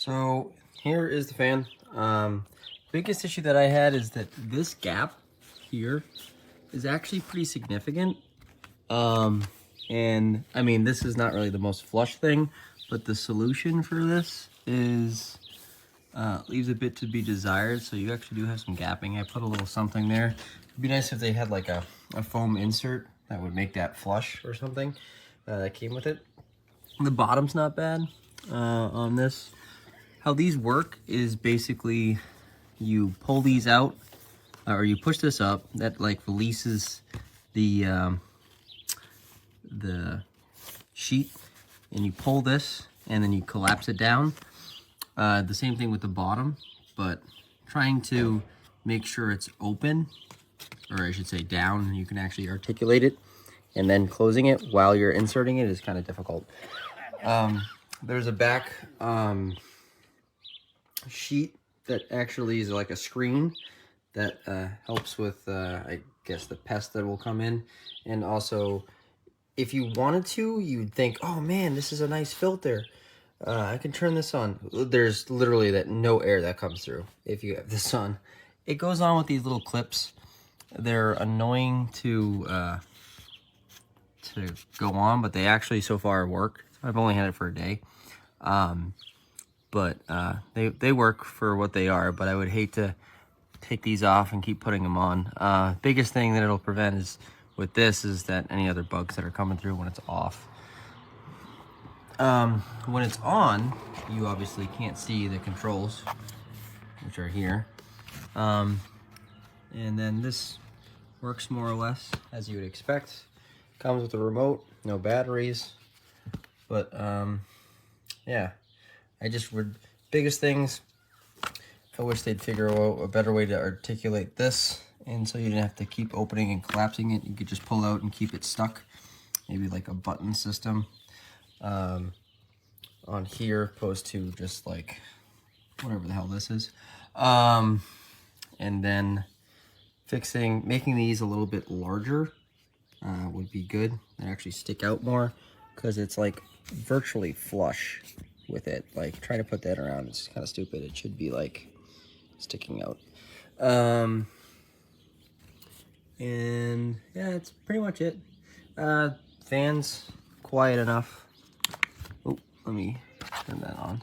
So here is the fan. Biggest issue that I had is that this gap here is actually pretty significant. And I mean, this is not really the most flush thing, but the solution for this is leaves a bit to be desired. So you actually do have some gapping. I put a little something there. It'd be nice if they had like a foam insert that would make that flush or something that came with it. The bottom's not bad on this. How these work is basically you pull these out or you push this up, that like releases the sheet, and you pull this and then you collapse it down. The same thing with the bottom, but trying to make sure it's open, or I should say down, and you can actually articulate it, and then closing it while you're inserting it is kind of difficult. There's a back sheet that actually is like a screen that helps with, I guess, the pest that will come in. And also, if you wanted to, you'd think, oh man, this is a nice filter. I can turn this on. There's literally no air that comes through if you have this on. It goes on with these little clips. They're annoying to go on, but they actually so far work. I've only had it for a day. But they work for what they are, but I would hate to take these off and keep putting them on. Biggest thing that it'll prevent is with this is that any other bugs that are coming through when it's off. When it's on, you obviously can't see the controls, which are here. And then this works more or less as you would expect. Comes with a remote, no batteries, but yeah. Biggest things, I wish they'd figure out a better way to articulate this, and so you didn't have to keep opening and collapsing it. You could just pull out and keep it stuck. Maybe like a button system on here, opposed to just like whatever the hell this is. And then making these a little bit larger would be good. They actually stick out more because it's like virtually flush with it. Like, trying to put that around, it's kind of stupid. It should be like sticking out. And yeah, that's pretty much it. Fans quiet enough. Oh, let me turn that on.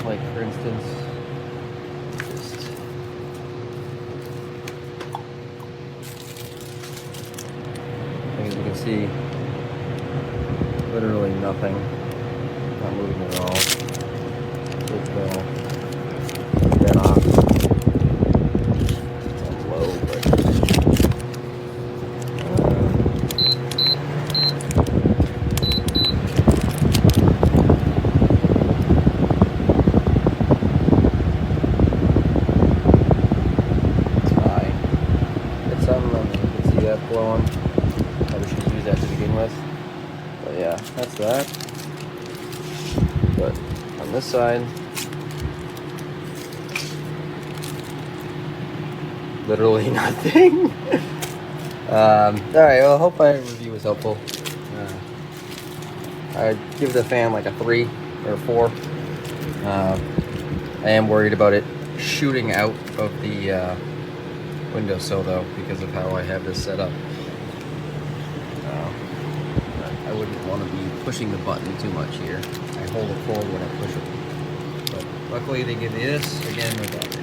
Like for instance, as you can see, literally nothing, not moving at all. Just that off and low, but it's high. It's something, you can see that blowing. Probably should use that to begin with. But yeah, that's that. But on this side, literally nothing. Alright, well, I hope my review was helpful. I'd give the fan like a 3 or 4. I am worried about it shooting out of the windowsill though, because of how I have this set up. I wouldn't want to be pushing the button too much here. I hold it forward when I push it. But luckily they give you this, again, no batteries.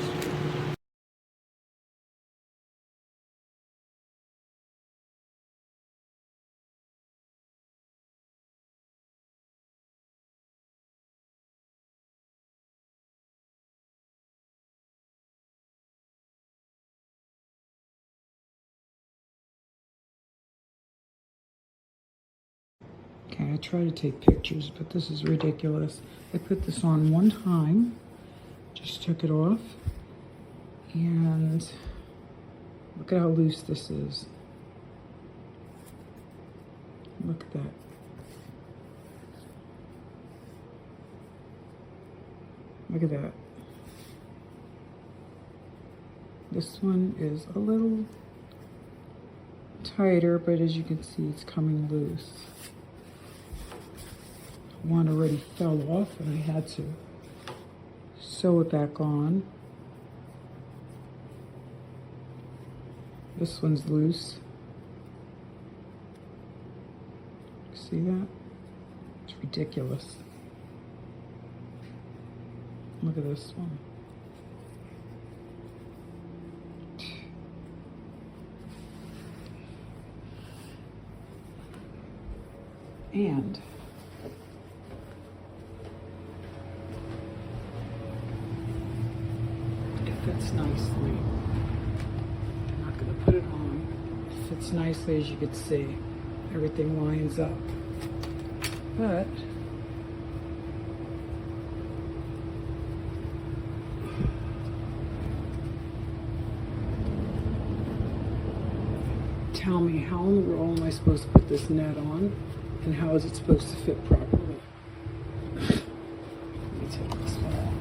Okay, I try to take pictures, but this is ridiculous. I put this on one time, just took it off, and look at how loose this is. Look at that. Look at that. This one is a little tighter, but as you can see, it's coming loose. One already fell off and I had to sew it back on. This one's loose. See that? It's ridiculous. Look at this one. And it fits nicely. I'm not going to put it on. It fits nicely, as you can see. Everything lines up. But tell me, how in the world am I supposed to put this net on? And how is it supposed to fit properly? Let me take this one off.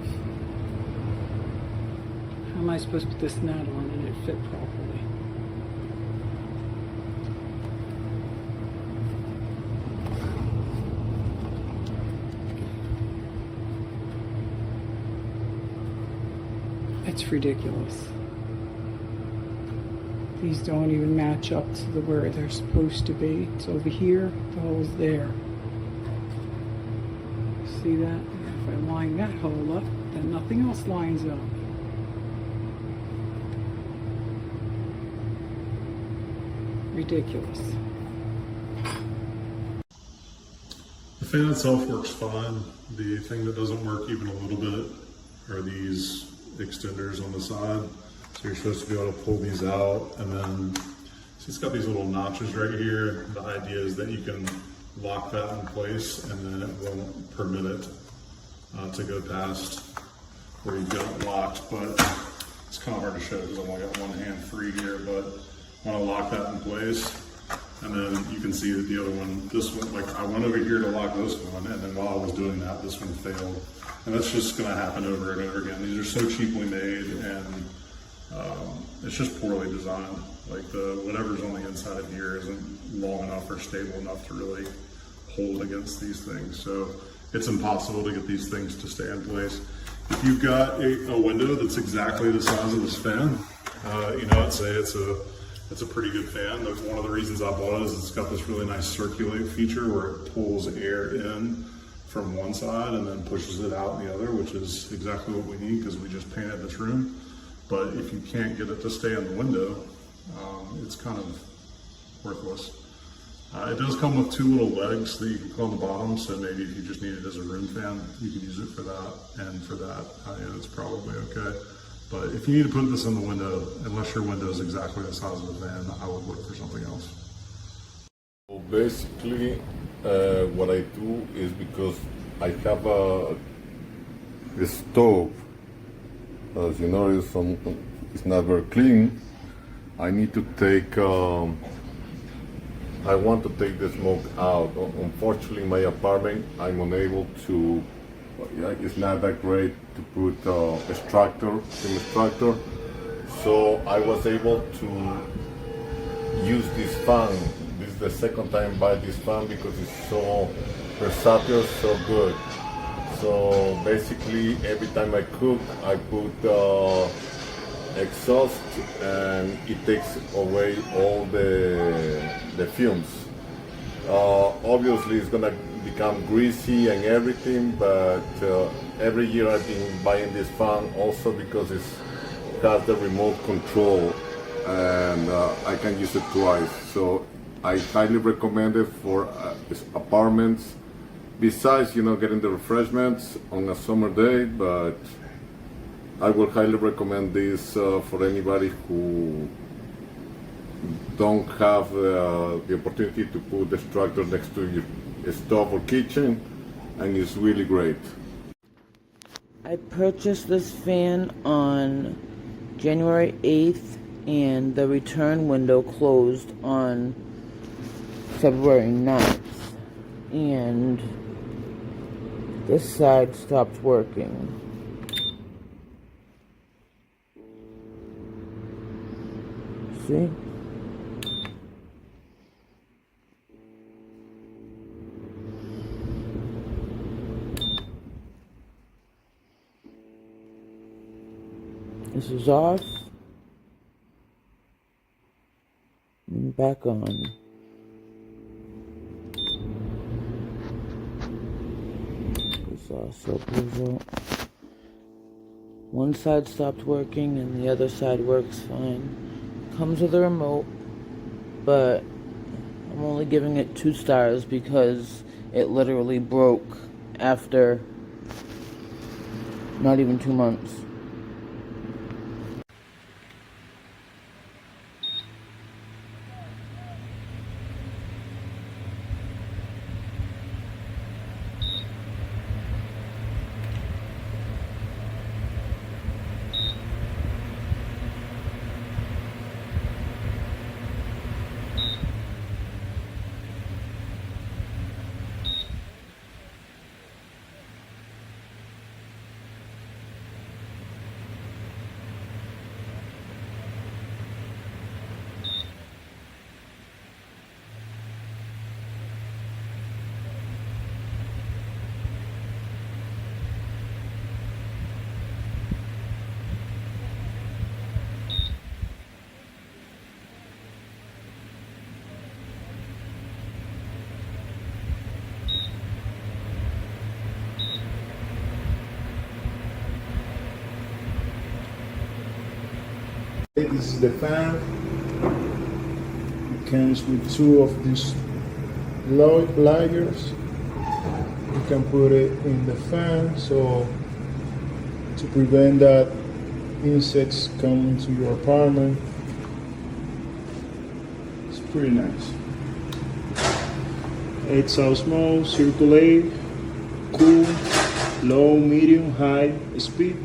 How am I supposed to put this net on and it fit properly? It's ridiculous. These don't even match up to where they're supposed to be. It's over here, the hole's there. See that? If I line that hole up, then nothing else lines up. Ridiculous. The fan itself works fine. The thing that doesn't work even a little bit are these extenders on the side. So you're supposed to be able to pull these out, and then see, it's got these little notches right here. The idea is that you can lock that in place, and then it won't permit it to go past where you've got it locked. But it's kind of hard to show because I've only got one hand free here. But I want to lock that in place, and then you can see that the other one, this one, like I went over here to lock this one, and then while I was doing that, this one failed. And that's just going to happen over and over again. These are so cheaply made, and it's just poorly designed. Like whatever's on the inside of here isn't long enough or stable enough to really hold against these things. So it's impossible to get these things to stay in place. If you've got a window that's exactly the size of this fan, I'd say it's a pretty good fan. One of the reasons I bought it is it's got this really nice circulate feature where it pulls air in from one side and then pushes it out the other, which is exactly what we need because we just painted this room. But if you can't get it to stay in the window, it's kind of worthless. It does come with two little legs that you can put on the bottom, so maybe if you just need it as a room fan, you can use it for that, and for that, it's probably okay. But if you need to put this in the window, unless your window is exactly the size of the fan, I would look for something else. Well, basically, what I do is because I have a stove, as you know, it's not very clean. I need to take, I want to take the smoke out. Unfortunately, in my apartment, I'm unable to, it's not that great to put extractor, steam extractor. So I was able to use this fan. This is the second time I buy this fan because it's so versatile, so good. So basically, every time I cook, I put exhaust, and it takes away all the fumes. Obviously, it's gonna become greasy and everything, but every year I've been buying this fan also because it has the remote control, and I can use it twice. So I highly recommend it for apartments. Besides, getting the refreshments on a summer day, but I would highly recommend this for anybody who don't have the opportunity to put the extractor next to your stove or kitchen, and it's really great. I purchased this fan on January 8th, and the return window closed on February 9th, and this side stopped working. See? This is off. And back on. This also goes out. One side stopped working and the other side works fine. Comes with a remote, but I'm only giving it 2 stars because it literally broke after not even 2 months. This is the fan. It comes with 2 of these lighters. You can put it in the fan so to prevent that insects come into your apartment. It's pretty nice. It's a small, circulate, cool, low, medium, high speed.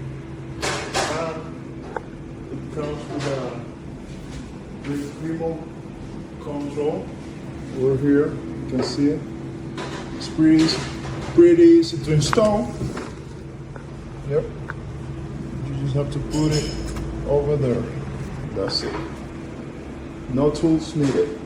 It comes with a remote control over here. You can see it. It's pretty easy to install. Yep. You just have to put it over there. That's it. No tools needed.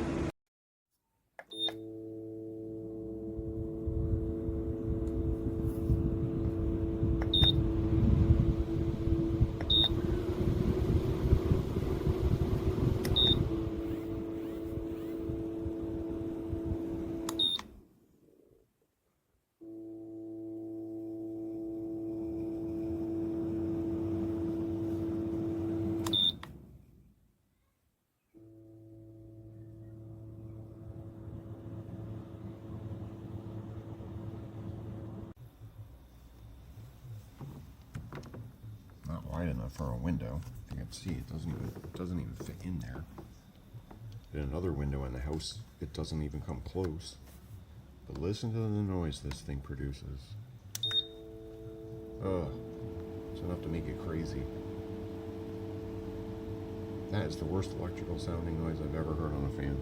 Not wide enough for a window. You can see it doesn't even fit in there. In another window in the house, it doesn't even come close. But listen to the noise this thing produces. Ugh, it's enough to make it crazy. That is the worst electrical sounding noise I've ever heard on a fan.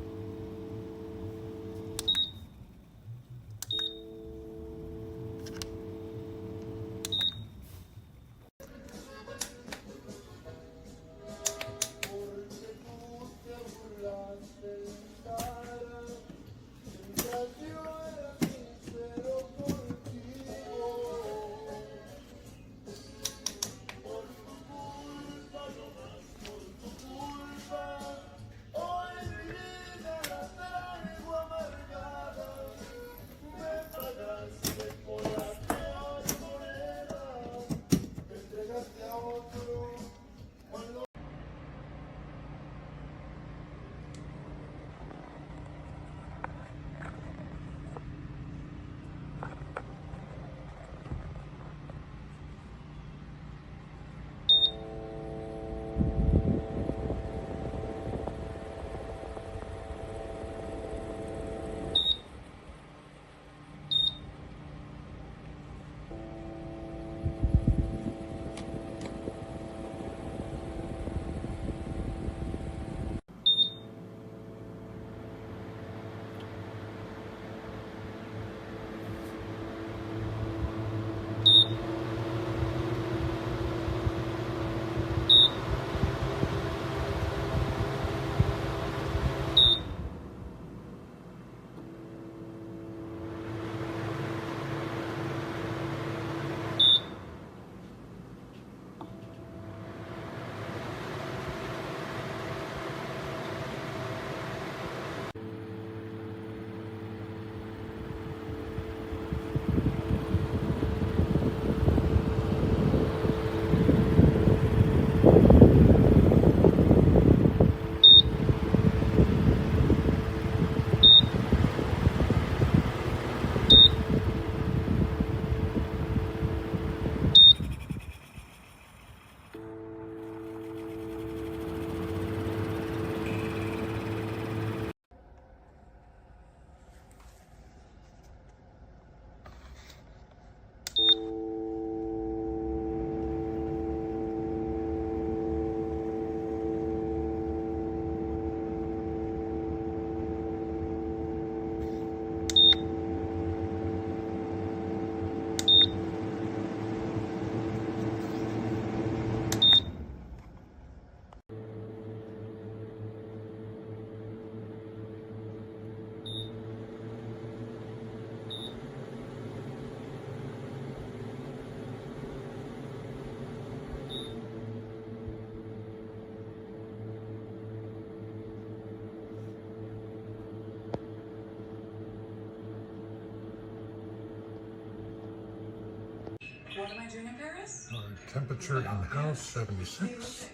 Temperature in the house 76.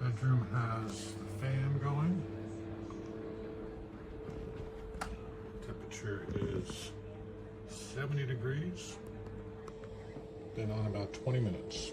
Bedroom has the fan going. Temperature is 70 degrees. Been on about 20 minutes.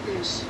This